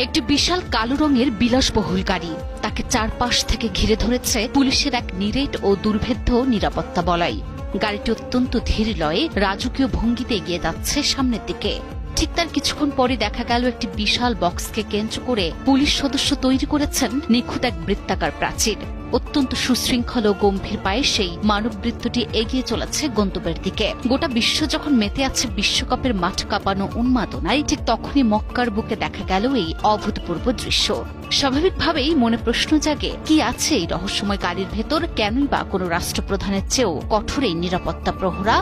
একটি বিশাল কালো রঙের বিলাসবহুল গাড়ি, তাকে চারপাশ থেকে ঘিরে ধরেছে পুলিশের এক নিরেট ও দুর্ভেদ্য নিরাপত্তা বলয়। গাড়িটি অত্যন্ত ধীর লয়ে রাজকীয় ভঙ্গিতে এগিয়ে যাচ্ছে সামনের দিকে। ঠিক তার কিছুক্ষণ পরে দেখা গেল একটি বিশাল বক্সকে কেন্দ্র করে পুলিশ সদস্য তৈরি করেছেন নিখুঁত এক বৃত্তাকার প্রাচীর। অত্যন্ত সুশৃঙ্খল ও গম্ভীর পায়ে সেই মানববৃত্তটি এগিয়ে চলেছে গন্তব্যের দিকে। গোটা বিশ্ব যখন মেতে আছে বিশ্বকাপের মাঠ কাঁপানো উন্মাদনায়, ঠিক তখনই মক্কার বুকে দেখা গেল এই অভূতপূর্ব দৃশ্য। স্বাভাবিকভাবেই মনে প্রশ্ন জাগে, কি আছে এই রহস্যময় গাড়ির ভেতর? কেনই বা কোনো রাষ্ট্রপ্রধানের চেয়েও কঠোর এই নিরাপত্তা প্রহরা?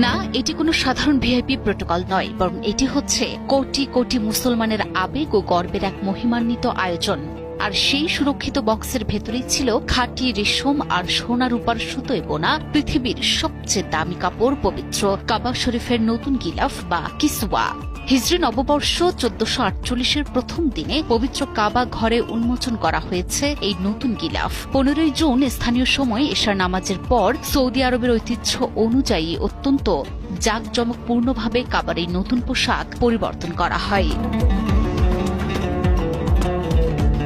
না, এটি কোনো সাধারণ ভিআইপি প্রোটোকল নয়, বরং এটি হচ্ছে কোটি কোটি মুসলমানের আবেগ ও গর্বের এক মহিমান্বিত আয়োজন। আর সেই সুরক্ষিত বক্সের ভেতরেই ছিল খাঁটি রেশম আর সোনা রূপার সুতোয় বোনা পৃথিবীর সবচেয়ে দামি কাপড়, পবিত্র কাবা শরীফের নতুন গিলাফ বা কিসওয়া। হিজরি নববর্ষ 1448-এর প্রথম দিনে পবিত্র কাবা ঘরে উন্মোচন করা হয়েছে এই নতুন গিলাফ। 15 জুন স্থানীয় সময় এশার নামাজের পর সৌদি আরবের ঐতিহ্য অনুযায়ী অত্যন্ত জাঁকজমকপূর্ণভাবে কাবার এই নতুন পোশাক পরিবর্তন করা হয়।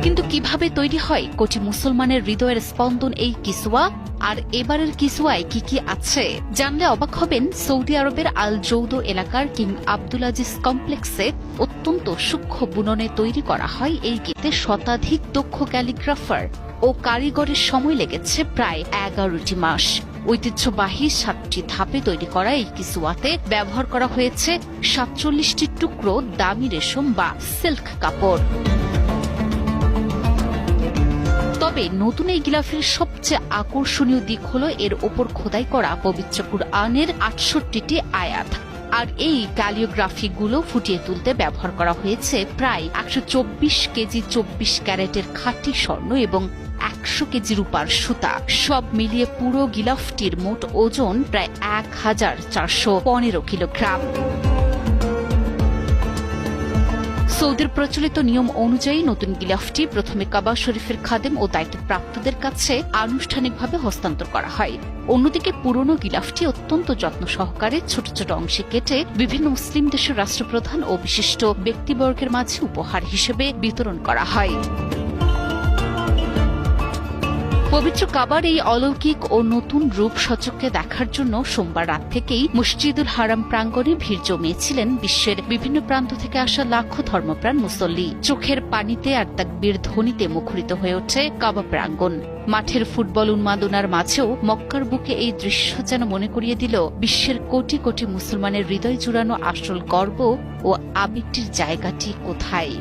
কিন্তু কিভাবে তৈরি হয় কোটি মুসলমানের হৃদয়ের স্পন্দন এই কিসওয়া? আর এবারের কিসওয়ায় কি কি আছে জানলে অবাক হবেন। সৌদি আরবের আল জৌদ এলাকার কিং আব্দুল আজিজ কমপ্লেক্সে অত্যন্ত সূক্ষ্ম বুননে তৈরি করা হয় এই গীতে। শতাধিক দক্ষ ক্যালিগ্রাফার ও কারিগরের সময় লেগেছে প্রায় 11টি মাস। ঐতিহ্যবাহী 7টি ধাপে তৈরি করা এই কিসওয়াতে ব্যবহার করা হয়েছে 47টি টুকরো দামি রেশম বা সিল্ক কাপড়। তবে নতুন এই গিলাফের সবচেয়ে আকর্ষণীয় দিক হল এর ওপর খোদাই করা পবিত্র কুরআনের 68টি আয়াত। আর এই ক্যালিওগ্রাফিগুলো ফুটিয়ে তুলতে ব্যবহার করা হয়েছে প্রায় 124 কেজি 24 ক্যারেটের খাঁটি স্বর্ণ এবং 100 কেজি রূপার সুতা। সব মিলিয়ে পুরো গিলাফটির মোট ওজন প্রায় 1415 কিলোগ্রাম। সৌদির প্রচলিত নিয়ম অনুযায়ী নতুন গিলাফটি প্রথমে কাবা শরীফের খাদেম ও দায়িত্বপ্রাপ্তদের কাছে আনুষ্ঠানিকভাবে হস্তান্তর করা হয়। অন্যদিকে পুরনো গিলাফটি অত্যন্ত যত্ন সহকারে ছোট ছোট অংশে কেটে বিভিন্ন মুসলিম দেশের রাষ্ট্রপ্রধান ও বিশিষ্ট ব্যক্তিবর্গের মাঝে উপহার হিসেবে বিতরণ করা হয়। পবিত্র কাবার এই অলৌকিক ও নতুন রূপ সচক্ষে দেখার জন্য সোমবার রাত থেকেই মসজিদুল হারাম প্রাঙ্গণে ভিড় জমিয়েছিলেন বিশ্বের বিভিন্ন প্রান্ত থেকে আসা লাখো ধর্মপ্রাণ মুসল্লি। চোখের পানিতে আর তাকবীর ধ্বনিতে মুখরিত হয়ে ওঠে কাবা প্রাঙ্গণ। মাঠের ফুটবল উন্মাদনার মাঝেও মক্কার বুকে এই দৃশ্য যেন মনে করিয়ে দিল বিশ্বের কোটি কোটি মুসলমানের হৃদয় জুড়ানো আসল গর্ব ও আবেগটির জায়গাটি কোথায়।